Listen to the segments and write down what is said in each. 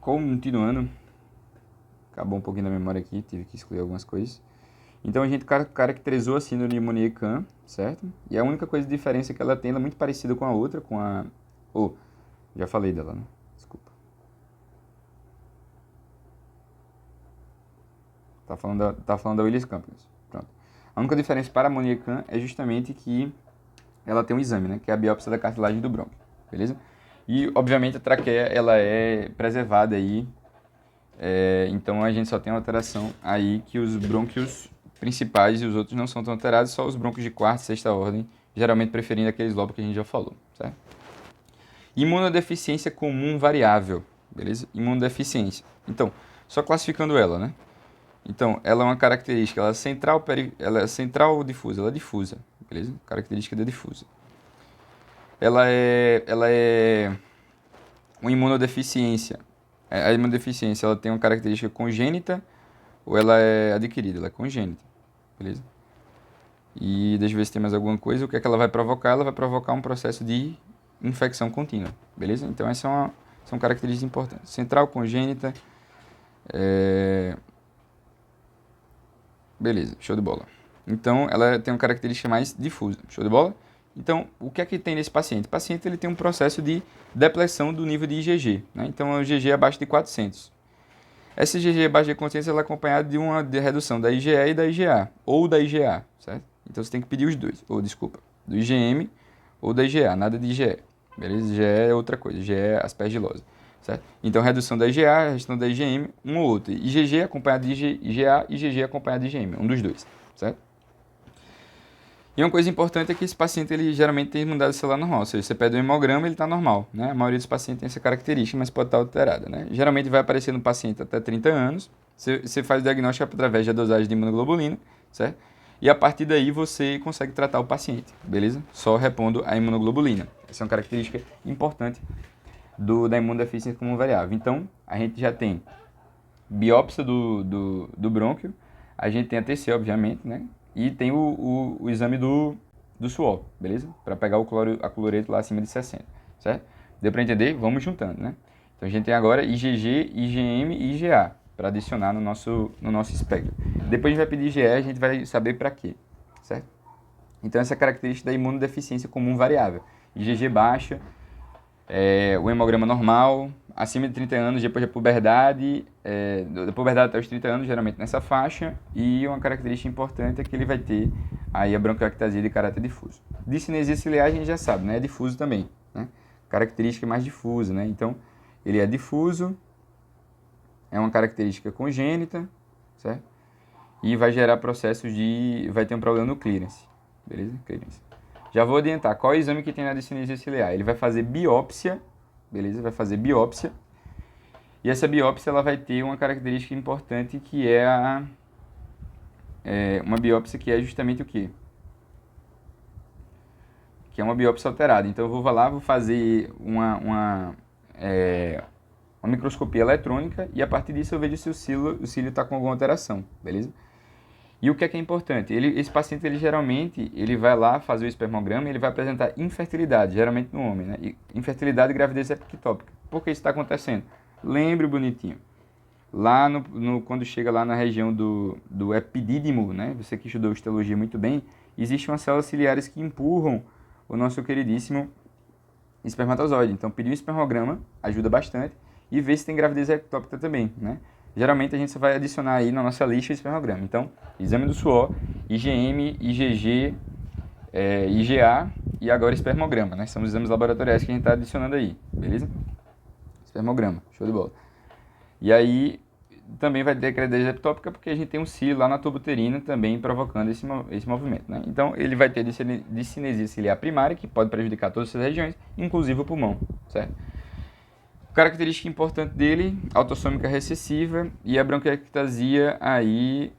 continuando, acabou um pouquinho da memória aqui, tive que excluir algumas coisas. Então a gente caracterizou a síndrome de Monier-Kahn, certo? E a única coisa de diferença que ela tem, ela é muito parecida com a outra, com a... já falei dela, né? Desculpa. Tá falando da Willis-Campbell. Pronto. A única diferença para a Monier-Kahn é justamente que ela tem um exame, né? Que é a biópsia da cartilagem do brônquio, beleza? E, obviamente, a traqueia, ela é preservada aí. Então, a gente só tem uma alteração aí que os brônquios principais e os outros não são tão alterados, só os brônquios de quarta e sexta ordem, geralmente preferindo aqueles lobos que a gente já falou, certo? Imunodeficiência comum variável, beleza? Imunodeficiência. Então, só classificando ela, né? Então, ela é uma característica, ela é central difusa, ela é difusa, beleza? Característica da difusa. Ela é uma imunodeficiência. A imunodeficiência, ela tem uma característica congênita ou ela é adquirida? Ela é congênita, beleza? E deixa eu ver se tem mais alguma coisa. O que é que ela vai provocar? Ela vai provocar um processo de infecção contínua, beleza? Então, essas são características importantes. Central, congênita, beleza, show de bola. Então, ela tem uma característica mais difusa, show de bola? Então, o que é que tem nesse paciente? O paciente ele tem um processo de depressão do nível de IgG, né? Então, o IgG é abaixo de 400. Essa IgG abaixo de 400 ela é acompanhada de uma redução da IgE e da IgA, ou da IgA, certo? Então, você tem que pedir os dois, do IgM ou da IgA, nada de IgE, beleza? IgE é outra coisa, IgE é aspergilose, certo? Então, redução da IgA, redução da IgM, um ou outro. IgG acompanhado de IgA e IgG acompanhado de IgM, um dos dois, certo? E uma coisa importante é que esse paciente, ele geralmente tem imunidade celular normal, ou seja, você pede um hemograma, ele está normal, né? A maioria dos pacientes tem essa característica, mas pode estar alterada, né? Geralmente vai aparecer no paciente até 30 anos, você faz o diagnóstico através da dosagem de imunoglobulina, certo? E a partir daí você consegue tratar o paciente, beleza? Só repondo a imunoglobulina. Essa é uma característica importante da imunodeficiência como variável. Então, a gente já tem biópsia do brônquio, a gente tem a TC, obviamente, né? E tem o exame do suor, beleza? Para pegar a cloreto lá acima de 60, certo? Deu para entender? Vamos juntando, né? Então a gente tem agora IgG, IgM e IgA para adicionar no nosso espectro. Depois a gente vai pedir IgE, a gente vai saber para quê, certo? Então essa é a característica da imunodeficiência comum variável. IgG baixa, o hemograma normal, acima de 30 anos, depois da puberdade até os 30 anos, geralmente nessa faixa, e uma característica importante é que ele vai ter aí a bronquiectasia de caráter difuso. Discinesia ciliar a gente já sabe, né? É difuso também, né? Característica mais difusa, né? Então, ele é difuso, é uma característica congênita, certo? E vai gerar vai ter um problema no clearance, beleza? Clearance. Já vou adiantar, qual é o exame que tem na discinesia ciliar? Ele vai fazer biópsia, beleza? Vai fazer biópsia. E essa biópsia ela vai ter uma característica importante que é uma biópsia que é justamente o quê? Que é uma biópsia alterada. Então eu vou lá, vou fazer uma microscopia eletrônica e a partir disso eu vejo se o cílio está com alguma alteração, beleza? E o que é importante? Esse paciente, geralmente, ele vai lá fazer o espermograma e ele vai apresentar infertilidade, geralmente no homem, né? Infertilidade e gravidez ectópica. Por que isso está acontecendo? Lembre bonitinho. Lá quando chega lá na região do epidídimo, né? Você que estudou histologia muito bem, existem umas células ciliares que empurram o nosso queridíssimo espermatozoide. Então, pedir um espermograma ajuda bastante e ver se tem gravidez ectópica também, né? Geralmente a gente só vai adicionar aí na nossa lista o espermograma. Então, exame do suor, IgM, IgG, IgA e agora espermograma, né? São os exames laboratoriais que a gente está adicionando aí, beleza? Espermograma, show de bola. E aí, também vai ter gravidez ectópica porque a gente tem um cílio lá na tuba uterina também provocando esse movimento, né? Então, ele vai ter discinesia ciliar primária, que pode prejudicar todas essas regiões, inclusive o pulmão, certo? Característica importante dele, autossômica recessiva e a bronquiectasia aí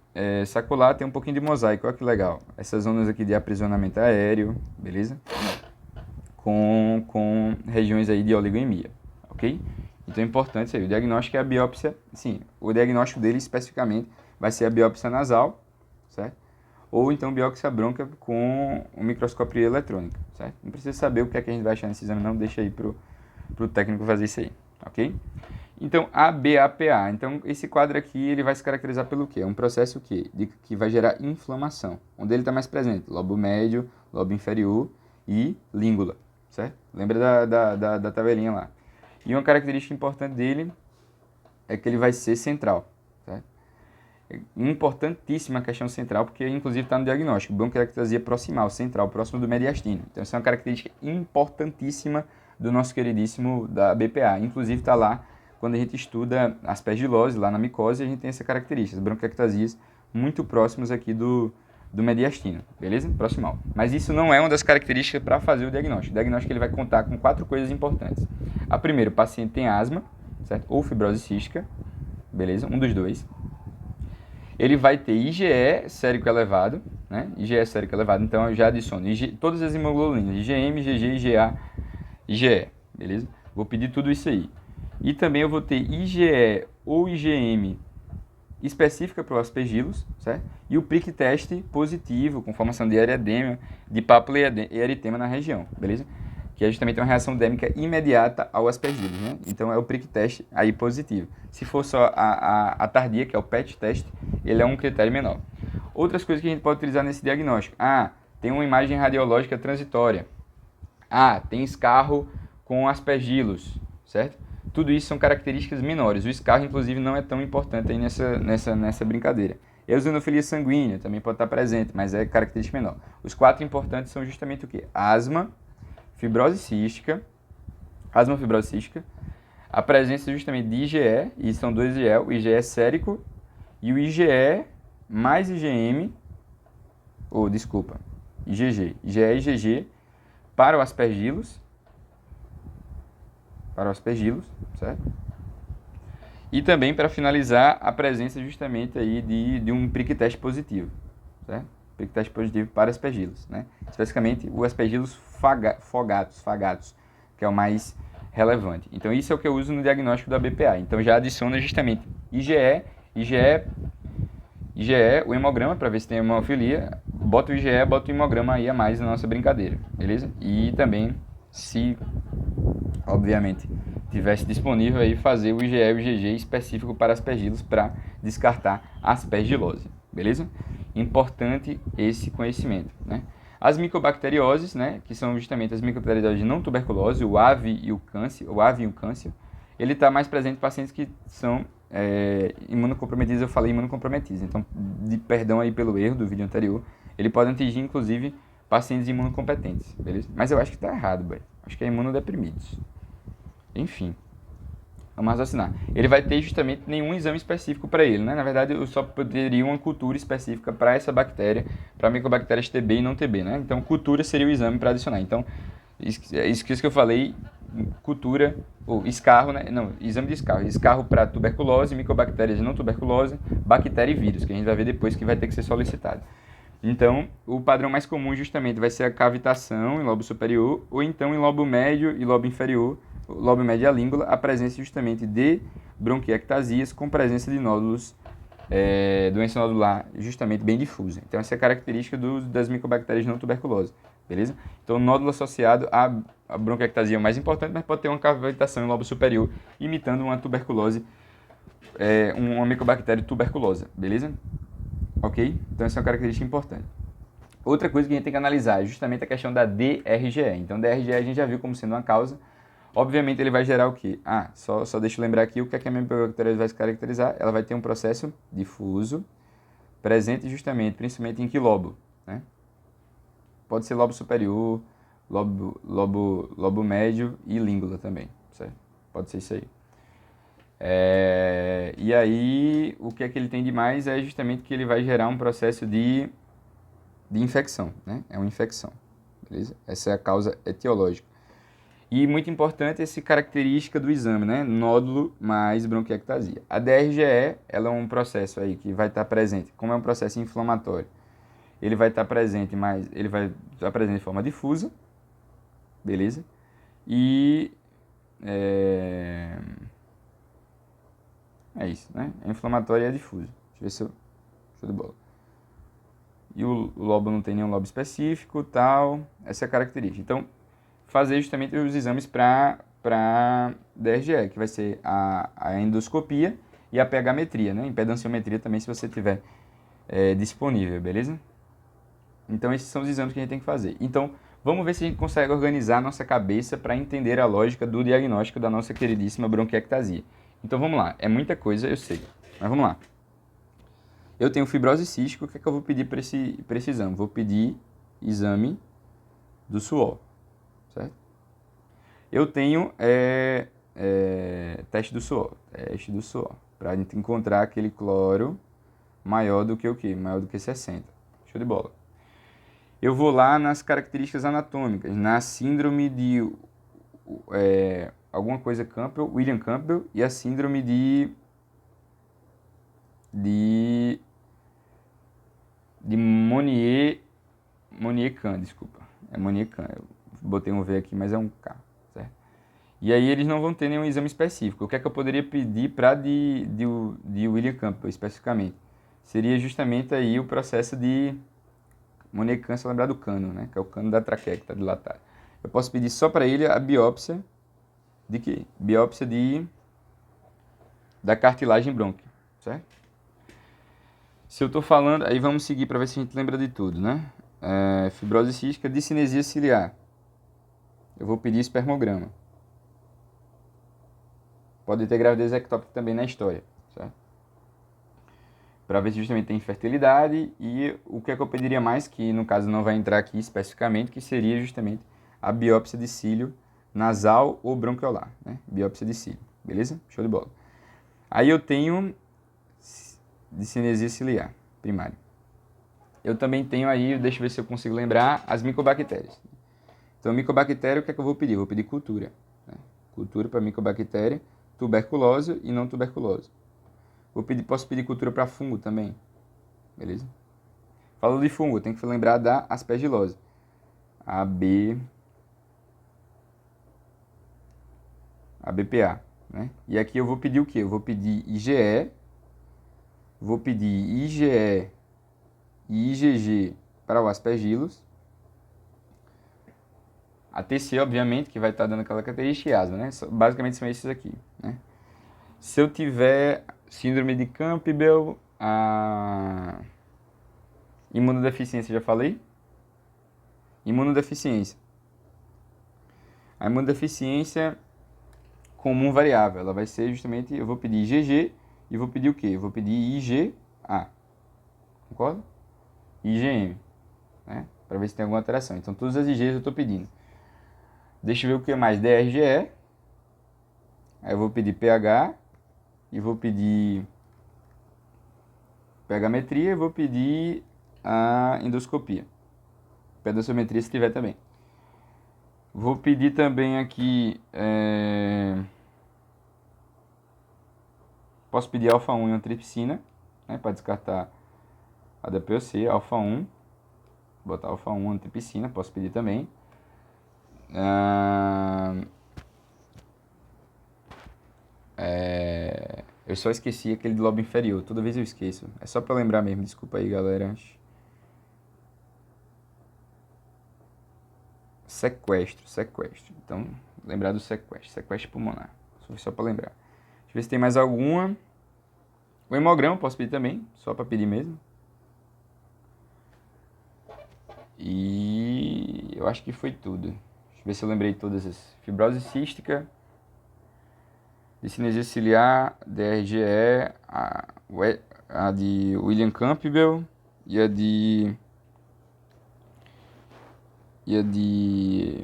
sacular tem um pouquinho de mosaico, olha que legal. Essas zonas aqui de aprisionamento aéreo, beleza? Com regiões aí de oligoemia, ok? Então é importante isso aí. O diagnóstico é a biópsia, sim, o diagnóstico dele especificamente vai ser a biópsia nasal, certo? Ou então biópsia brônquia com microscopia eletrônica, certo? Não precisa saber o que é que a gente vai achar nesse exame, não, deixa aí pro técnico fazer isso aí, ok? Então, ABAPA. Então, esse quadro aqui, ele vai se caracterizar pelo quê? É um processo que vai gerar inflamação. Onde ele está mais presente? Lobo médio, lobo inferior e língula, certo? Lembra da tabelinha lá. E uma característica importante dele é que ele vai ser central, certo? É importantíssima a questão central, porque inclusive está no diagnóstico, bronquiectasia proximal, central, próximo do mediastino. Então, essa é uma característica importantíssima do nosso queridíssimo da BPA. Inclusive está lá, quando a gente estuda aspergilose, lá na micose, a gente tem essa característica, as bronquiectasias muito próximas aqui do mediastino, beleza? Proximal. Mas isso não é uma das características para fazer o diagnóstico. O diagnóstico ele vai contar com 4 coisas importantes. A primeira, o paciente tem asma, certo? Ou fibrose cística, beleza? Um dos dois. Ele vai ter IgE sérico elevado, né? IgE sérico elevado, então eu já adiciono todas as imoglobulinas, IgM, IgG, IgA, IgE, beleza? Vou pedir tudo isso aí. E também eu vou ter IgE ou IgM específica para o aspergillus, certo? E o prick teste positivo, com formação de eritema, de pápula e eritema na região, beleza? Que é justamente uma reação dérmica imediata ao aspergillus, né? Então é o prick teste aí positivo. Se for só a tardia, que é o PET teste, ele é um critério menor. Outras coisas que a gente pode utilizar nesse diagnóstico. Tem uma imagem radiológica transitória. Tem escarro com aspergillus, certo? Tudo isso são características menores. O escarro, inclusive, não é tão importante aí nessa brincadeira. Eosinofilia sanguínea também pode estar presente, mas é característica menor. Os 4 importantes são justamente o quê? Asma, fibrose cística, a presença justamente de IgE, e são 2 IgE, o IgE sérico e o IgE mais IgM, IgG, IgE e IgG para o aspergillus, certo? E também para finalizar a presença justamente aí de um prick teste positivo, certo? Prick teste positivo para aspergillus, né? Especificamente o aspergillus fagatus, que é o mais relevante. Então isso é o que eu uso no diagnóstico da BPA. Então já adiciona justamente IgE, o hemograma para ver se tem hemofilia, bota o IgE, bota o hemograma aí a mais na nossa brincadeira, beleza? E também, se obviamente tivesse disponível aí, fazer o IgE e o IgG específico para aspergillus para descartar a aspergilose, beleza? Importante esse conhecimento, né? As micobacterioses, né, que são justamente as micobacterioses de não tuberculose, o AVE e o câncer, ele está mais presente em pacientes que são imunocomprometidos. Eu falei imunocomprometidos, então, perdão aí pelo erro do vídeo anterior, ele pode atingir, inclusive, pacientes imunocompetentes, beleza? Mas eu acho que está errado, boy. Acho que é imunodeprimidos. Enfim, vamos raciocinar. Ele vai ter justamente nenhum exame específico para ele, né? Na verdade, eu só poderia uma cultura específica para essa bactéria, para micobactérias TB e não TB, né? Então, cultura seria o exame para adicionar. Então, isso que eu falei, cultura, ou escarro, né? Não, exame de escarro. Escarro para tuberculose, micobactérias não tuberculose, bactéria e vírus, que a gente vai ver depois que vai ter que ser solicitado. Então, o padrão mais comum justamente vai ser a cavitação em lobo superior, ou então em lobo médio e lobo inferior, lobo médio e a língula, a presença justamente de bronquiectasias com presença de nódulos, doença nodular justamente bem difusa. Então, essa é a característica das micobactérias não tuberculose, beleza? Então, o nódulo associado à bronquiectasia é o mais importante, mas pode ter uma cavitação em lobo superior, imitando uma tuberculose, uma micobactéria tuberculosa, beleza? Ok? Então, essa é uma característica importante. Outra coisa que a gente tem que analisar é justamente a questão da DRGE. Então, DRGE a gente já viu como sendo uma causa. Obviamente, ele vai gerar o quê? Só deixa eu lembrar aqui o que a micobactéria vai se caracterizar. Ela vai ter um processo difuso, presente justamente, principalmente em que lobo? Né? Pode ser lobo superior, lobo médio e língula também, certo? Pode ser isso aí. E aí, o que é que ele tem de mais é justamente que ele vai gerar um processo de infecção, né? É uma infecção, beleza? Essa é a causa etiológica. E muito importante essa característica do exame, né? Nódulo mais bronquiectasia. A DRGE, ela é um processo aí que vai estar presente, como é um processo inflamatório, ele vai estar presente, mas ele vai estar presente de forma difusa, beleza? E é isso, né? É inflamatório e é difuso. Deixa eu ver se eu... Show de bola. E o lobo não tem nenhum lobo específico, tal. Essa é a característica. Então, fazer justamente os exames para para DRGE, que vai ser a endoscopia e a pH-metria, né? Impedanciometria também, se você tiver disponível, beleza? Então, esses são os exames que a gente tem que fazer. Então, vamos ver se a gente consegue organizar a nossa cabeça para entender a lógica do diagnóstico da nossa queridíssima bronquiectasia. Então, vamos lá. É muita coisa, eu sei. Mas vamos lá. Eu tenho fibrose cística, o que é que eu vou pedir para esse exame? Vou pedir exame do suor, certo? Eu tenho teste do suor, para a gente encontrar aquele cloro maior do que o quê? Maior do que 60. Show de bola. Eu vou lá nas características anatômicas, na síndrome de alguma coisa Campbell, William Campbell, e a síndrome de Monier-Kahn, desculpa. É Monier-Kahn. Eu botei um V aqui, mas é um K, certo? E aí eles não vão ter nenhum exame específico. O que é que eu poderia pedir para de William Campbell, especificamente? Seria justamente aí o processo de Monier-Kahn, se lembrar do cano, né? Que é o cano da traqueia que está dilatado. Eu posso pedir só para ele a biópsia de quê? Biópsia da cartilagem brônquia, certo? Se eu estou falando, aí vamos seguir para ver se a gente lembra de tudo, né? Fibrose cística, discinesia ciliar. Eu vou pedir espermograma. Pode ter gravidez ectópica também na história, certo? Para ver se justamente tem infertilidade e o que é que eu pediria mais, que no caso não vai entrar aqui especificamente, que seria justamente a biópsia de cílio nasal ou bronquiolar, né? Biópsia de cílio, beleza? Show de bola. Aí eu tenho discinesia ciliar primária. Eu também tenho aí, deixa eu ver se eu consigo lembrar, as micobactérias. Então, micobactéria, o que é que eu vou pedir? Vou pedir cultura, né? Cultura para micobactéria, tuberculose e não tuberculose. Posso pedir cultura para fungo também, beleza? Falando de fungo, tem que lembrar da aspergilose. ABPA, né? E aqui eu vou pedir o quê? Eu vou pedir IgE, vou pedir IgE e IgG para o aspergillus. A TC, obviamente, que vai estar dando aquela característica, e asma, né? Basicamente são esses aqui, né? Se eu tiver síndrome de Campbell, a imunodeficiência, já falei? Imunodeficiência. A imunodeficiência comum variável, ela vai ser justamente, eu vou pedir IgG e vou pedir o quê? Eu vou pedir IgA, concorda? IgM, né? Para ver se tem alguma alteração. Então, todas as IGs eu estou pedindo. Deixa eu ver o que mais. DRGE. Aí eu vou pedir pH. E vou pedir pH-metria e vou pedir a endoscopia. Pedanciometria se tiver também. Vou pedir também aqui... Posso pedir alfa-1 e antripsina, né, para descartar a DPOC, alfa-1. Botar alfa-1 antripsina, posso pedir também. Eu só esqueci aquele de lobo inferior, toda vez eu esqueço. É só pra lembrar mesmo, desculpa aí, galera. Sequestro. Então, lembrar do sequestro pulmonar. Só pra lembrar. Deixa eu ver se tem mais alguma. O hemograma posso pedir também, só pra pedir mesmo. E eu acho que foi tudo. Deixa eu ver se eu lembrei todas as. Fibrose cística, discinesia ciliar, DRGE, a de William Campbell e a de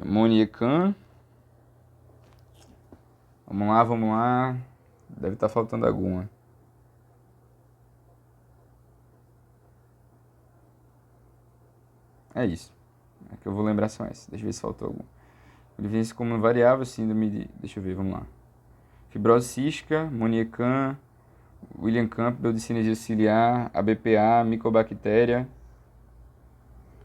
Monier-Kahn. Vamos lá. Deve estar faltando alguma. É isso. É que eu vou lembrar são essas. Deixa eu ver se faltou algum. Evidência como variável, síndrome de... Deixa eu ver, vamos lá. Fibrose cística, Monier-Kahn, William Campbell, discinesia ciliar, ABPA, micobactéria,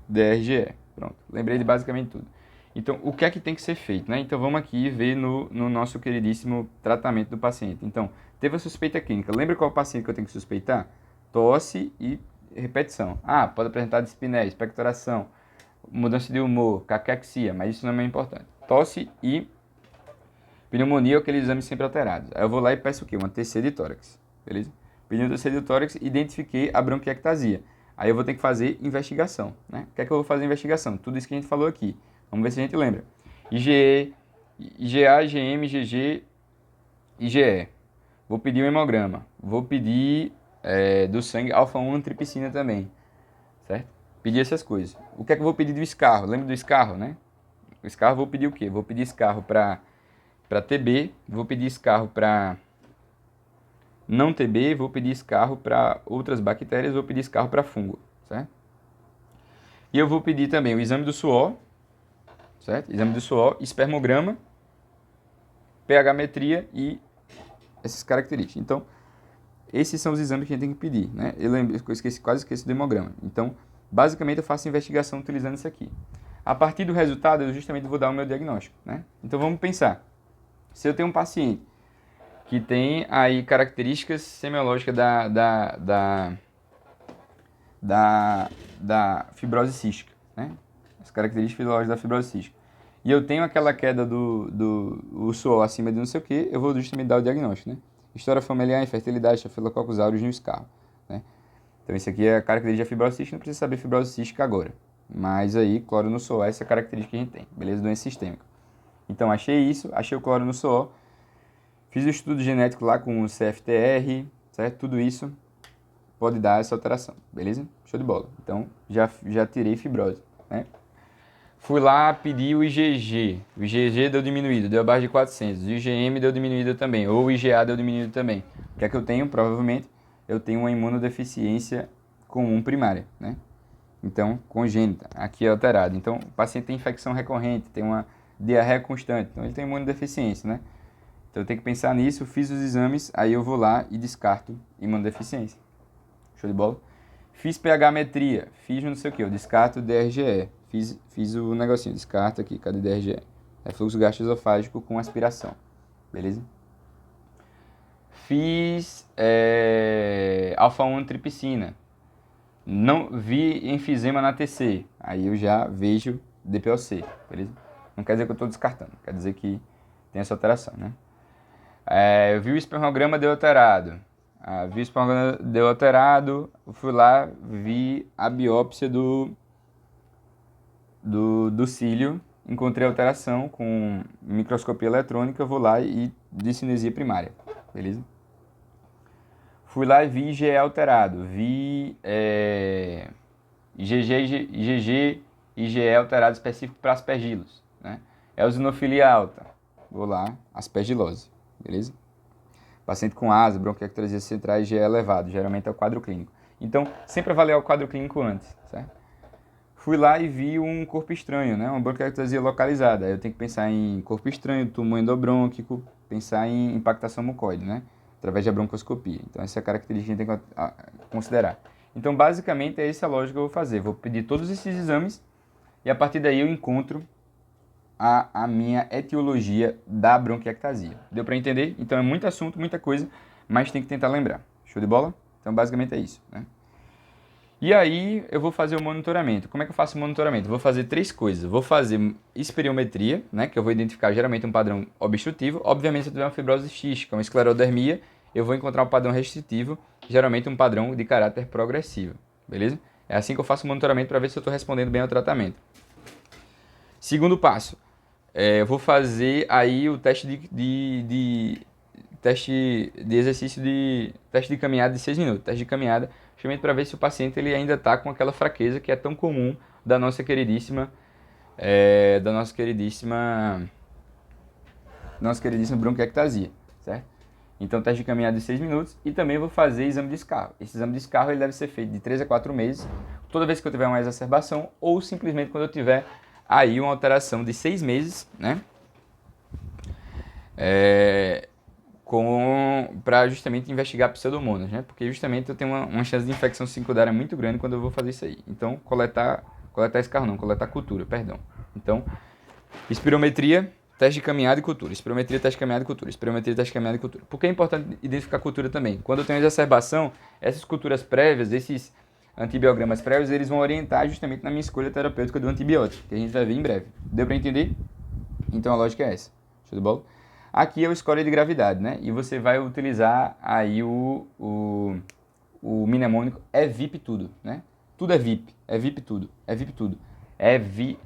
DRGE. Pronto, lembrei de basicamente tudo. Então, o que é que tem que ser feito, né? Então, vamos aqui ver no nosso queridíssimo tratamento do paciente. Então, teve a suspeita clínica. Lembra qual paciente que eu tenho que suspeitar? Tosse e repetição. Pode apresentar dispneia, expectoração, mudança de humor, caquexia, mas isso não é muito importante. Tosse e Pneumonia é aqueles exames sempre alterados. Aí eu vou lá e peço o quê? Uma TC de tórax, beleza? Pedi uma TC de tórax, identifiquei a bronquiectasia. Aí eu vou ter que fazer investigação, né? O que é que eu vou fazer investigação? Tudo isso que a gente falou aqui. Vamos ver se a gente lembra. IgE, IgA, IgM, IgG, IgE. Vou pedir um hemograma. Vou pedir do sangue alfa-1 antripsina também, certo? Pedir essas coisas. O que é que eu vou pedir do escarro? Lembra do escarro, né? O escarro vou pedir o quê? Vou pedir escarro para TB, vou pedir escarro para não TB, vou pedir escarro para outras bactérias, vou pedir escarro para fungo, certo? E eu vou pedir também o exame do suor, certo? Exame do suor, espermograma, pH-metria e essas características. Então, esses são os exames que a gente tem que pedir, né? Quase esqueci do hemograma. Então, basicamente eu faço investigação utilizando isso aqui. A partir do resultado, eu justamente vou dar o meu diagnóstico, né? Então, vamos pensar. Se eu tenho um paciente que tem aí características semiológicas da fibrose cística, né? As características fisiológicas da fibrose cística. E eu tenho aquela queda do suor acima de não sei o que, eu vou justamente dar o diagnóstico, né? História familiar, infertilidade, Staphylococcus aureus no escarro, né? Então, isso aqui é a característica da fibrose cística, não precisa saber fibrose cística agora. Mas aí, cloro no suor, essa é a característica que a gente tem, beleza? Doença sistêmica. Então, achei isso, achei o cloro no suor, fiz o estudo genético lá com o CFTR, certo? Tudo isso pode dar essa alteração, beleza? Show de bola. Então, já tirei fibrose, né? Fui lá pedir o IgG. O IgG deu diminuído, deu abaixo de 400. O IgM deu diminuído também, ou o IgA deu diminuído também. O que é que eu tenho? Provavelmente, eu tenho uma imunodeficiência comum primária, né? Então, congênita, aqui é alterado. Então, o paciente tem infecção recorrente, tem uma diarreia constante, então ele tem imunodeficiência, né? Então, eu tenho que pensar nisso, fiz os exames, aí eu vou lá e descarto imunodeficiência. Show de bola? Fiz pH-metria, fiz não sei o que, eu descarto DRGE. Fiz o negocinho, descarto aqui, cadê DRGE? Refluxo gastroesofágico com aspiração, beleza? Fiz alfa-1 antripsina. Não vi enfisema na TC, aí eu já vejo DPOC, beleza? Não quer dizer que eu estou descartando, quer dizer que tem essa alteração, né? Eu vi o espermograma deu alterado. Vi o espermograma deu alterado, fui lá, vi a biópsia do cílio, encontrei alteração com microscopia eletrônica, vou lá e discinesia primária, beleza? Fui lá e vi IgE alterado, vi IgG, IgE alterado específico para aspergilos, né? Eosinofilia alta, vou lá, aspergilose, beleza? Paciente com asma, bronquiectasia central, IgE elevado, geralmente é o quadro clínico. Então, sempre avaliar o quadro clínico antes, certo? Fui lá e vi um corpo estranho, né? Uma bronquiectasia localizada. Aí eu tenho que pensar em corpo estranho, tumor endobrônquico, pensar em impactação mucoide, né? Através da broncoscopia. Então, essa é a característica que a gente tem que considerar. Então, basicamente, é essa a lógica que eu vou fazer. Vou pedir todos esses exames e, a partir daí, eu encontro a minha etiologia da bronquiectasia. Deu para entender? Então, é muito assunto, muita coisa, mas tem que tentar lembrar. Show de bola? Então, basicamente é isso, né? E aí, eu vou fazer o monitoramento. Como é que eu faço o monitoramento? Vou fazer 3 coisas. Vou fazer espirometria, né, que eu vou identificar geralmente um padrão obstrutivo. Obviamente, se eu tiver uma fibrose cística, uma esclerodermia, eu vou encontrar um padrão restritivo, geralmente um padrão de caráter progressivo, beleza? É assim que eu faço o monitoramento para ver se eu estou respondendo bem ao tratamento. Segundo passo, eu vou fazer aí o teste teste de exercício teste de caminhada de 6 minutos, teste de caminhada, justamente para ver se o paciente ele ainda está com aquela fraqueza que é tão comum da nossa queridíssima bronquiectasia, certo? Então, teste de caminhada de 6 minutos e também vou fazer exame de escarro. Esse exame de escarro ele deve ser feito de 3 a 4 meses, toda vez que eu tiver uma exacerbação ou simplesmente quando eu tiver aí uma alteração de 6 meses, né? Para justamente investigar pseudomonas, né? Porque justamente eu tenho uma chance de infecção secundária muito grande quando eu vou fazer isso aí. Então, coletar escarro não, coletar cultura, perdão. Então, espirometria, teste de caminhada e cultura. Espirometria, teste de caminhada e cultura. Espirometria, teste de caminhada e cultura. Por que é importante identificar cultura também? Quando eu tenho exacerbação, essas culturas prévias, esses antibiogramas prévios, eles vão orientar justamente na minha escolha terapêutica do antibiótico, que a gente vai ver em breve. Deu para entender? Então, a lógica é essa. Show de bola? Aqui é o score de gravidade, né? E você vai utilizar aí o mnemônico é VIP tudo, né? Tudo é VIP tudo, é VIP tudo. EVI,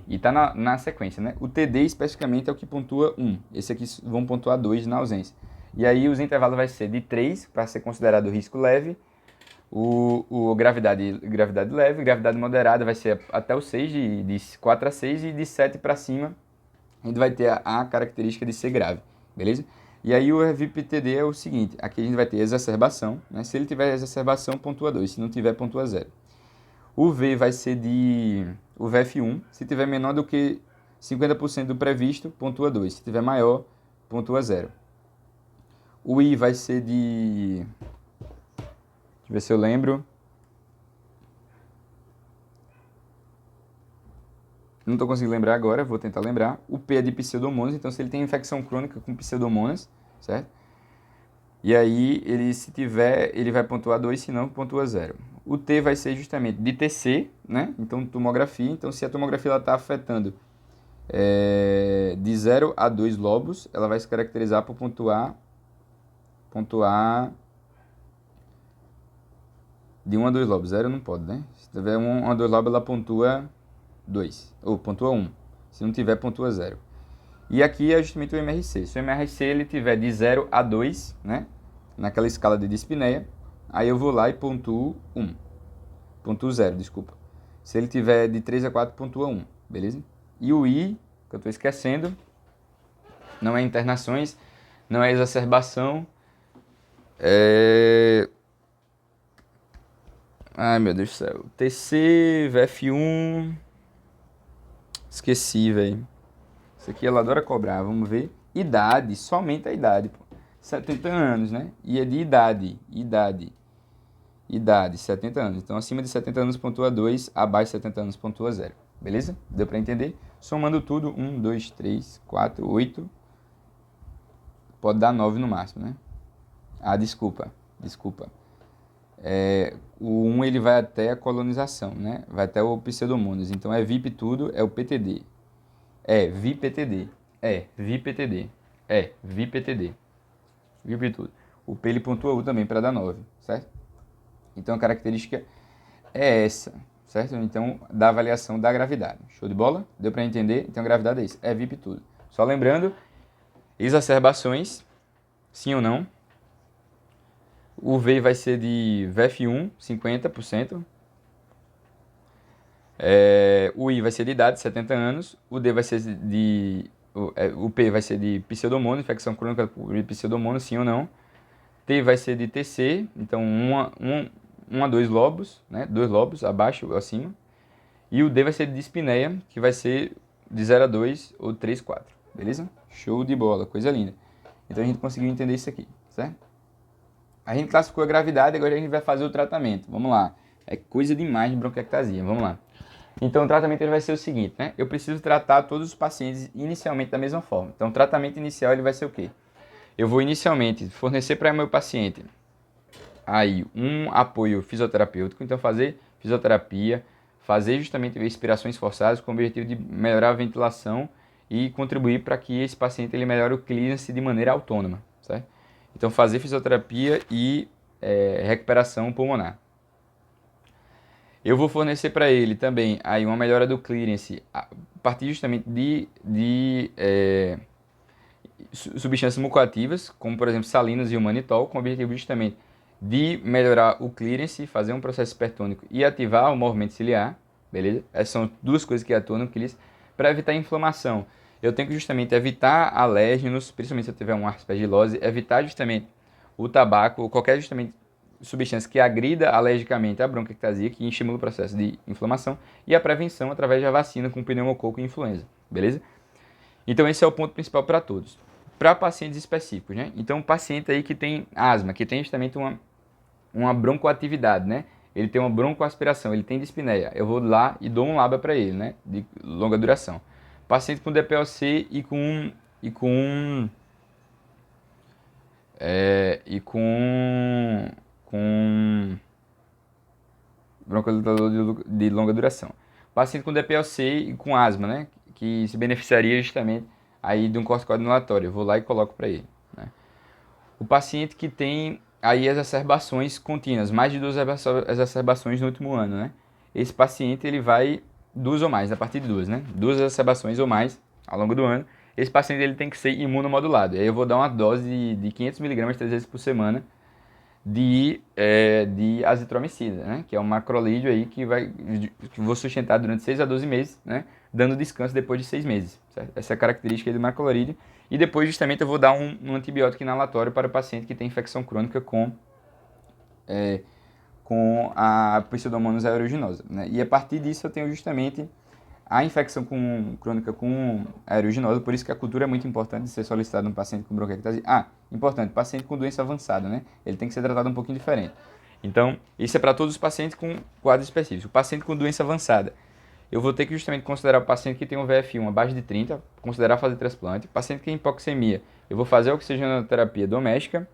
e tá na sequência, né? O TD especificamente é o que pontua 1. Esse aqui vão pontuar 2 na ausência. E aí os intervalos vai ser de 3 para ser considerado risco leve, gravidade leve, gravidade moderada vai ser até o 6, de 4 a 6, e de 7 para cima a gente vai ter a característica de ser grave, beleza? E aí o RVIP-TD é o seguinte, aqui a gente vai ter exacerbação, né? Se ele tiver exacerbação, pontua 2, se não tiver, pontua 0. O V vai ser o VF1, se tiver menor do que 50% do previsto, pontua 2, se tiver maior, pontua 0. O I vai ser de... Deixa eu ver se eu lembro. Não estou conseguindo lembrar agora, vou tentar lembrar. O P é de pseudomonas, então se ele tem infecção crônica com pseudomonas, certo? E aí, se tiver, ele vai pontuar 2, se não, pontua 0. O T vai ser justamente de TC, né? Então, tomografia. Então, se a tomografia está afetando de 0 a 2 lobos, ela vai se caracterizar por pontuar de 1 a 2 lobos. 0 não pode, né? Se tiver 1 a 2 lobos, ela pontua 2, ou pontua 1. Se não tiver, pontua 0. E aqui é justamente o MRC. Se o MRC ele tiver de 0 a 2, né? Naquela escala de dispneia, aí eu vou lá e pontuo 1. Pontuo 0, desculpa. Se ele tiver de 3 a 4, pontua 1, beleza? E o I, que eu estou esquecendo, não é internações, não é exacerbação, Ai, meu Deus do céu. TC, VF1... Esqueci, velho. Isso aqui ela adora cobrar, vamos ver. Idade, somente a idade, pô. 70 anos, né? E é de idade, 70 anos. Então, acima de 70 anos pontua 2, abaixo de 70 anos pontua 0. Beleza? Deu pra entender? Somando tudo, 1, 2, 3, 4, 8. Pode dar 9 no máximo, né? Ah, desculpa. O 1 ele vai até a colonização, né? Vai até o pseudomonas. Então, é VIP tudo, é o PTD. VIPTD. VIPTD. VIP tudo. O P ele pontua U também para dar 9, certo? Então a característica é essa, certo? Então, da avaliação da gravidade. Show de bola? Deu para entender? Então, a gravidade é isso. É VIP tudo. Só lembrando, exacerbações, sim ou não. O V vai ser de VF1, 50%. O I vai ser de idade, 70 anos. O D vai ser o P vai ser de pseudomonas, infecção crônica por pseudomonas, sim ou não. T vai ser de TC, então 1 a 2 lobos, né? 2 lobos, abaixo ou acima. E o D vai ser de dispneia, que vai ser de 0 a 2 ou 3, 4. Beleza? Show de bola, coisa linda. Então a gente conseguiu entender isso aqui, certo? A gente classificou a gravidade, agora a gente vai fazer o tratamento. Vamos lá. É coisa demais de bronquiectasia, vamos lá. Então o tratamento ele vai ser o seguinte, né? Eu preciso tratar todos os pacientes inicialmente da mesma forma. Então o tratamento inicial ele vai ser o quê? Eu vou inicialmente fornecer para o meu paciente aí um apoio fisioterapêutico, então fazer fisioterapia, fazer justamente respirações forçadas com o objetivo de melhorar a ventilação e contribuir para que esse paciente ele melhore o clearance de maneira autônoma, certo? Então fazer fisioterapia e recuperação pulmonar. Eu vou fornecer para ele também aí uma melhora do clearance a partir justamente de substâncias mucoativas, como por exemplo salinas e o manitol, com o objetivo justamente de melhorar o clearance, fazer um processo hipertônico e ativar o movimento ciliar, beleza? Essas são duas coisas que atuam no clearance para evitar inflamação. Eu tenho que justamente evitar alérgenos, principalmente se eu tiver uma aspergilose, evitar justamente o tabaco ou qualquer justamente substância que agrida alergicamente a bronquiectasia, que estimula o processo de inflamação, e a prevenção através da vacina com pneumococo e influenza, beleza? Então esse é o ponto principal para todos. Para pacientes específicos, né? Então, um paciente aí que tem asma, que tem justamente uma broncoatividade, né? Ele tem uma broncoaspiração, ele tem dispneia. Eu vou lá e dou um LABA para ele, né? De longa duração. Paciente com DPLC com broncodilatador de longa duração. Paciente com DPOC e com asma, né? Que se beneficiaria justamente aí de um corticoide inalatório. Eu vou lá e coloco para ele, né? O paciente que tem aí exacerbações contínuas, mais de 2 exacerbações no último ano, né? Esse paciente ele vai 2 ou mais, a partir de 2, né? 2 exacerbações ou mais ao longo do ano. Esse paciente ele tem que ser imunomodulado. Aí eu vou dar uma dose de 500 mg 3 vezes por semana de azitromicina, né? Que é um macrolídeo aí que vou sustentar durante 6 a 12 meses, né? Dando descanso depois de 6 meses, certo? Essa é a característica do macrolídeo. E depois justamente eu vou dar um antibiótico inalatório para o paciente que tem infecção crônica com a Pseudomonas aeruginosa, né? E a partir disso eu tenho justamente a infecção crônica com aeruginosa, por isso que a cultura é muito importante de ser solicitada no paciente com bronquiectasia. Importante, paciente com doença avançada, né? Ele tem que ser tratado um pouquinho diferente. Então, isso é para todos os pacientes com quadros específicos. O paciente com doença avançada, eu vou ter que justamente considerar o paciente que tem um VF1 abaixo de 30, considerar fazer transplante. O paciente que tem hipoxemia, eu vou fazer a oxigenoterapia doméstica,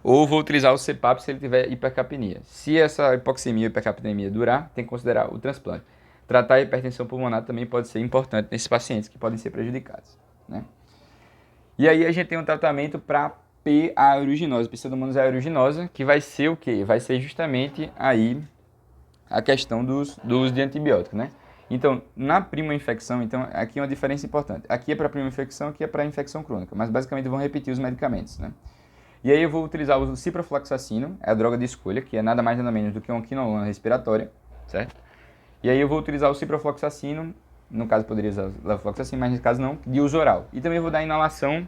ou vou utilizar o CPAP se ele tiver hipercapnia. Se essa hipoxemia ou hipercapnia durar, tem que considerar o transplante. Tratar a hipertensão pulmonar também pode ser importante nesses pacientes que podem ser prejudicados, né? E aí a gente tem um tratamento para P aeruginosa, Pseudomonas aeruginosa, que vai ser o quê? Vai ser justamente aí a questão do uso de antibiótico, né? Então, na prima infecção, então, aqui é uma diferença importante. Aqui é para prima infecção, aqui é para infecção crônica, mas basicamente vão repetir os medicamentos, né? E aí eu vou utilizar o ciprofloxacino, é a droga de escolha, que é nada mais nada menos do que uma quinolona respiratória, certo? E aí eu vou utilizar o ciprofloxacino, no caso poderia usar o levofloxacino, mas nesse caso não, de uso oral. E também vou dar inalação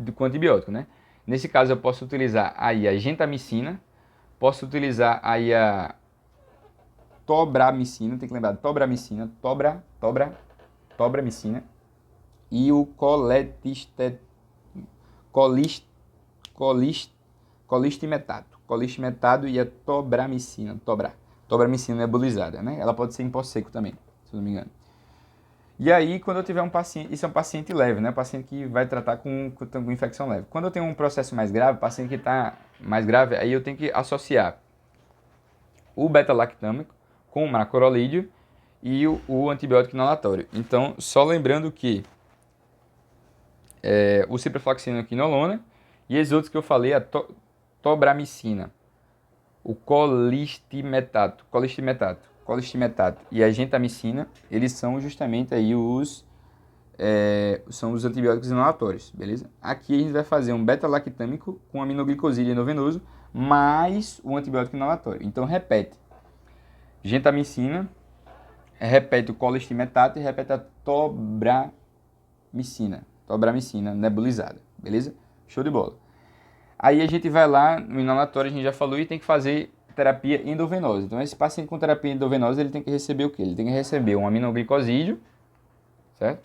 com antibiótico, né? Nesse caso eu posso utilizar aí a gentamicina, posso utilizar aí a tobramicina, tem que lembrar, tobramicina, tobramicina, e o colistimetato e a tobramicina, tobramicina nebulizada, né? Ela pode ser em pó seco também, se eu não me engano. E aí, quando eu tiver um paciente, isso é um paciente leve, né? Paciente que vai tratar com infecção leve. Quando eu tenho um processo mais grave, paciente que está mais grave, aí eu tenho que associar o beta-lactâmico com o macrolídeo e o antibiótico inalatório. Então, só lembrando que o ciprofloxacino e quinolona e os outros que eu falei, a tobramicina, o colistimetato e a gentamicina, eles são justamente aí são os antibióticos inalatórios, beleza? Aqui a gente vai fazer um beta-lactâmico com aminoglicosídeo endovenoso mais o antibiótico inalatório. Então repete, gentamicina, repete o colistimetato e repete a tobramicina nebulizada, beleza? Show de bola. Aí a gente vai lá no inalatório, a gente já falou, e tem que fazer terapia endovenosa. Então esse paciente com terapia endovenosa, ele tem que receber o quê? Ele tem que receber um aminoglicosídeo, certo?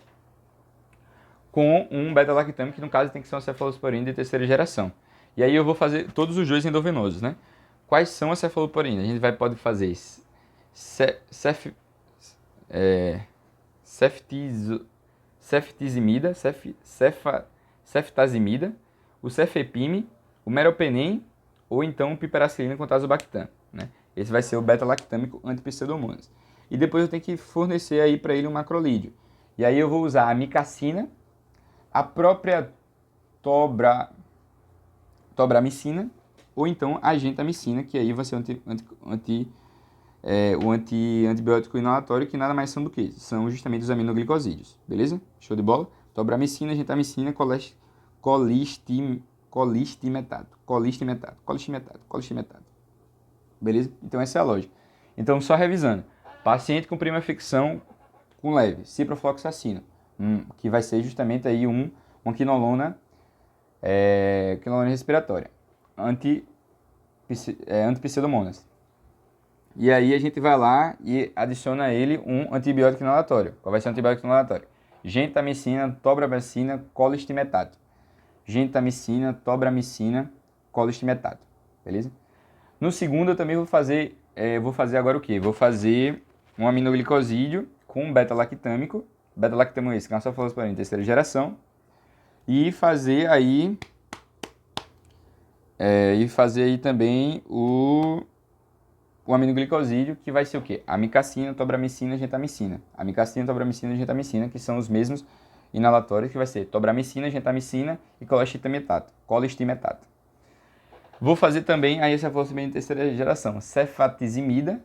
Com um beta-lactâmico, que no caso tem que ser uma cefalosporina de terceira geração. E aí eu vou fazer todos os dois endovenosos, né? Quais são as cefalosporinas? A gente pode fazer ceftazimida, o cefepime, o meropenem ou então o piperacilina com tazobactam, né? Esse vai ser o beta-lactâmico anti-pseudomonas. E depois eu tenho que fornecer aí para ele um macrolídeo. E aí eu vou usar a micacina, a própria tobramicina ou então a gentamicina, que aí vai ser o antibiótico inalatório, que nada mais são do que são justamente os aminoglicosídeos, beleza? Show de bola? Tobramicina, gentamicina, colistimetato. Beleza? Então essa é a lógica. Então só revisando. Paciente com prima infecção com leve, ciprofloxacino, que vai ser justamente aí uma quinolona respiratória, anti-pseudomonas. E aí a gente vai lá e adiciona a ele um antibiótico inalatório. Qual vai ser o antibiótico inalatório? Gentamicina, tobramicina, colistimetato. Gentamicina, tobramicina, colistimetato. Beleza? No segundo eu também vou fazer agora o quê? Vou fazer um aminoglicosídeo com beta-lactâmico. Beta-lactâmico esse, que é uma cefalosporina de terceira geração. E fazer aí E fazer aí também o aminoglicosídeo, que vai ser o quê? Amicacina, tobramicina, gentamicina. Amicacina, tobramicina, gentamicina, que são os mesmos inalatórios, que vai ser tobramicina, gentamicina e colistimetato. Vou fazer também, aí essa foi também de terceira geração, cefatizimida,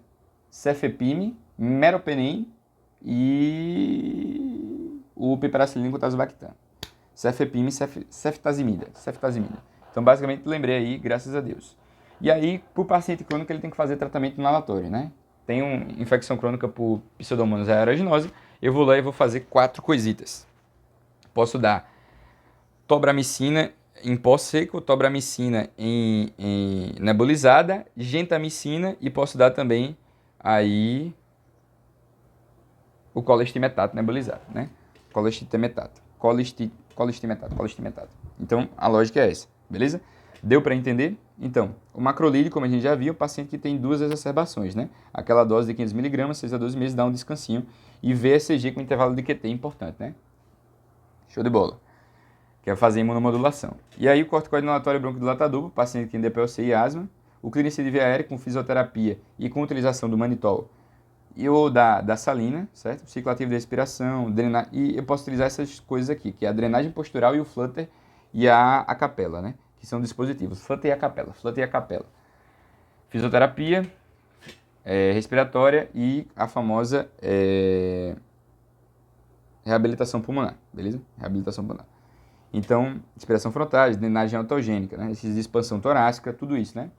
cefepime, meropenem e o piperacilina com tazobactam. Cefepime, ceftazimida. Então, basicamente, lembrei aí, graças a Deus. E aí, para o paciente crônico, ele tem que fazer tratamento inalatório, né? Tem uma infecção crônica por Pseudomonas aeruginosa, eu vou lá e vou fazer 4 coisitas. Posso dar tobramicina em pó seco, tobramicina em nebulizada, gentamicina e posso dar também aí o colistimetato nebulizado, né? Colistimetato. Então, a lógica é essa, beleza? Deu para entender? Então, o macrolídeo, como a gente já viu, o paciente que tem 2 exacerbações, né? Aquela dose de 500mg, 6 a 12 meses, dá um descansinho. E VSG com intervalo de QT importante, né? Show de bola. Quer fazer imunomodulação. E aí, o corticoide inalatório broncodilatador, paciente que tem DPOC e asma. O clinicida de via aérea com fisioterapia e com utilização do manitol e ou da salina, certo? Ciclo ativo de respiração, drenagem, e eu posso utilizar essas coisas aqui, que é a drenagem postural e o flutter e a capela, né? Que são dispositivos, flutter e a capela. Fisioterapia respiratória e a famosa reabilitação pulmonar, beleza? Reabilitação pulmonar. Então, respiração frontal, drenagem autogênica, né? Esses de expansão torácica, tudo isso, né?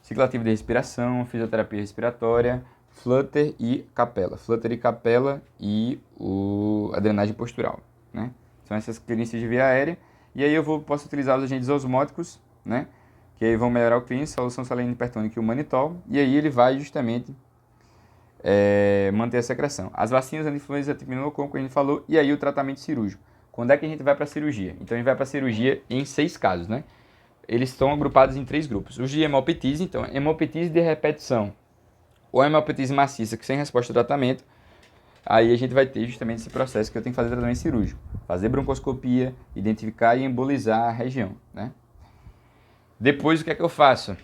Ciclo ativo de respiração, fisioterapia respiratória, flutter e capela e a drenagem postural, né? São essas clínicas de via aérea. E aí eu posso utilizar os agentes osmóticos, né? Que aí vão melhorar o clínico, solução salina hipertônica e o manitol. E aí ele vai justamente manter a secreção. As vacinas anti-influenza tipo pneumococo, a gente falou. E aí o tratamento cirúrgico. Quando é que a gente vai para a cirurgia? Então a gente vai para a cirurgia em 6 casos, né? Eles estão agrupados em 3 grupos. Os de hemopetise, então, hemopetise de repetição ou hemopetise maciça, que sem resposta ao tratamento, aí a gente vai ter justamente esse processo que eu tenho que fazer tratamento cirúrgico. Fazer broncoscopia, identificar e embolizar a região, né? Depois, o que é que eu faço?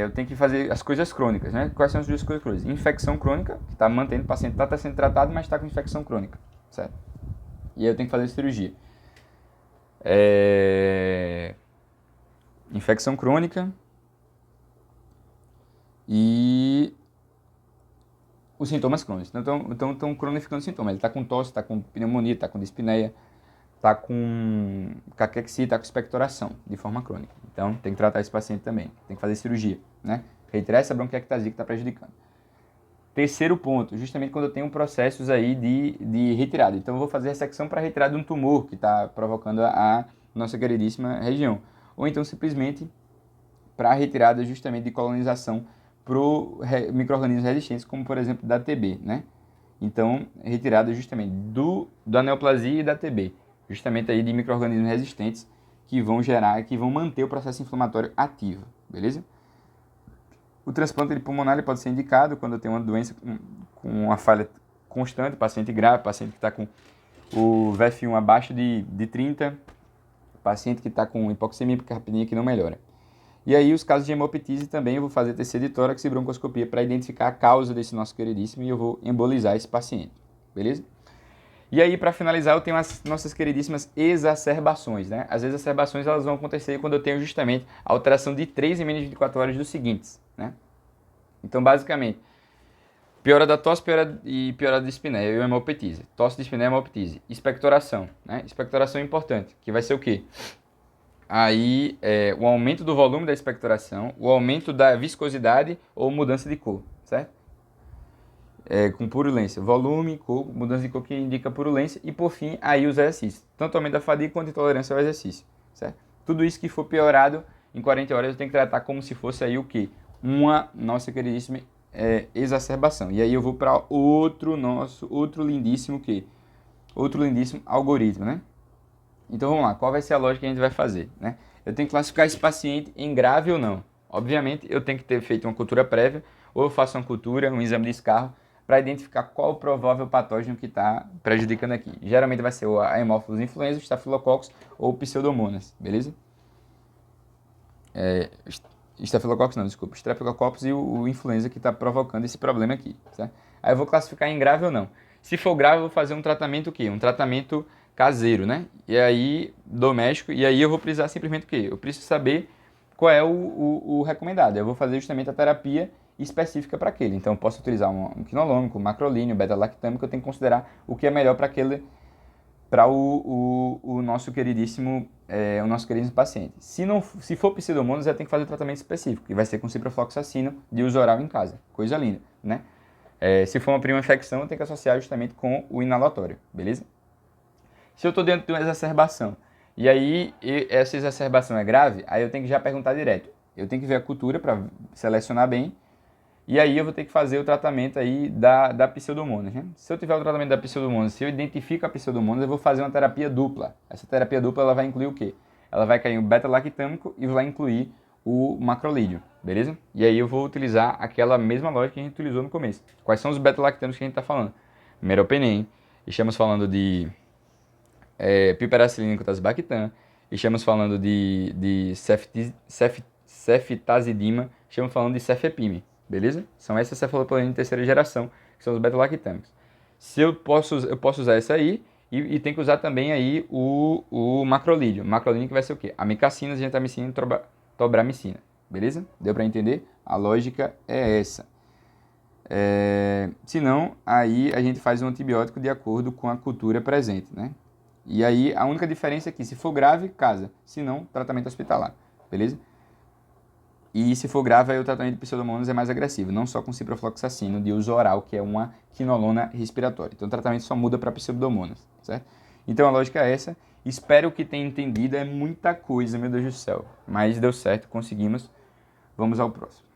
Eu tenho que fazer as coisas crônicas, né? Quais são as 2 coisas crônicas? Infecção crônica, que está mantendo, o paciente está sendo tratado, mas está com infecção crônica, certo? E aí eu tenho que fazer cirurgia. Infecção crônica e os sintomas crônicos. Então estão cronificando os sintomas. Ele está com tosse, está com pneumonia, está com dispneia, está com caquexia, está com expectoração de forma crônica. Então tem que tratar esse paciente também. Tem que fazer cirurgia, né? Retirar essa bronquiectasia que está prejudicando. Terceiro ponto, justamente quando eu tenho processos aí de retirada. Então eu vou fazer ressecção para retirada de um tumor que está provocando a nossa queridíssima região. Ou então simplesmente para a retirada justamente de colonização para micro-organismos resistentes, como por exemplo da TB, né? Então, retirada justamente da neoplasia e da TB, justamente aí de micro-organismos resistentes que vão manter o processo inflamatório ativo, beleza? O transplante pulmonar pode ser indicado quando tem uma doença com uma falha constante, paciente grave, paciente que está com o VF1 abaixo de 30, paciente que está com hipoxemia por carpinha que não melhora. E aí os casos de hemopetise também eu vou fazer TC de tórax e broncoscopia para identificar a causa desse nosso queridíssimo e eu vou embolizar esse paciente, beleza? E aí para finalizar eu tenho as nossas queridíssimas exacerbações, né? As exacerbações elas vão acontecer quando eu tenho justamente a alteração de 3 em menos de 24 horas dos seguintes, né? Então basicamente, piora da tosse e piora da dispneia e hemopetise. Tosse, dispneia e hemopetise. Expectoração, né? Expectoração é importante, que vai ser o quê? Aí o aumento do volume da expectoração, o aumento da viscosidade ou mudança de cor, certo? Com purulência, volume, cor, mudança de cor que indica purulência e por fim aí os exercícios, tanto aumento da fadiga quanto intolerância ao exercício, certo? Tudo isso que for piorado em 40 horas eu tenho que tratar como se fosse aí o quê? Uma nossa queridíssima exacerbação. E aí eu vou para outro lindíssimo algoritmo, né? Então vamos lá, qual vai ser a lógica que a gente vai fazer, né? Eu tenho que classificar esse paciente em grave ou não. Obviamente, eu tenho que ter feito uma cultura prévia, ou eu faço uma cultura, um exame de escarro, para identificar qual o provável patógeno que está prejudicando aqui. Geralmente vai ser a Haemophilus influenza, o Staphylococcus ou o Pseudomonas, beleza? Estafilococcus não, desculpa. Streptococcus e o influenza que está provocando esse problema aqui, certo? Aí eu vou classificar em grave ou não. Se for grave, eu vou fazer um tratamento o quê? Um tratamento caseiro, né? E aí, doméstico, e aí eu vou precisar simplesmente o quê? Eu preciso saber qual é o recomendado. Eu vou fazer justamente a terapia específica para aquele. Então, eu posso utilizar um quinolone, um macrolíneo, beta-lactâmico, eu tenho que considerar o que é melhor para aquele, para o nosso queridíssimo paciente. Se for pseudomonas, já tem que fazer o tratamento específico, que vai ser com ciprofloxacino de uso oral em casa. Coisa linda, né? Se for uma prima infecção, eu tenho que associar justamente com o inalatório, beleza? Se eu estou dentro de uma exacerbação, e aí essa exacerbação é grave, aí eu tenho que já perguntar direto. Eu tenho que ver a cultura para selecionar bem, e aí eu vou ter que fazer o tratamento aí da pseudomonas, né? Se eu tiver o tratamento da pseudomonas, se eu identifico a pseudomonas, eu vou fazer uma terapia dupla. Essa terapia dupla ela vai incluir o quê? Ela vai cair o beta-lactâmico e vai incluir o macrolídeo, beleza? E aí eu vou utilizar aquela mesma lógica que a gente utilizou no começo. Quais são os beta-lactâmicos que a gente está falando? Meropenem, estamos falando de piperacilina com tazobactam, estamos falando de ceftazidima, estamos falando de cefepime, beleza? São essas cefalopolenina de terceira geração, que são os beta-lactâmicos. Se eu posso usar essa aí, e tem que usar também aí o macrolídeo. Macrolídeo que vai ser o quê? Amicacina, gentamicina e tobramicina, beleza? Deu para entender? A lógica é essa. Se não, aí a gente faz um antibiótico de acordo com a cultura presente, né? E aí a única diferença é que se for grave, casa. Se não, tratamento hospitalar, beleza? E se for grave, aí o tratamento de pseudomonas é mais agressivo, não só com ciprofloxacino de uso oral, que é uma quinolona respiratória. Então o tratamento só muda para pseudomonas, certo? Então a lógica é essa. Espero que tenha entendido, é muita coisa, meu Deus do céu. Mas deu certo, conseguimos. Vamos ao próximo.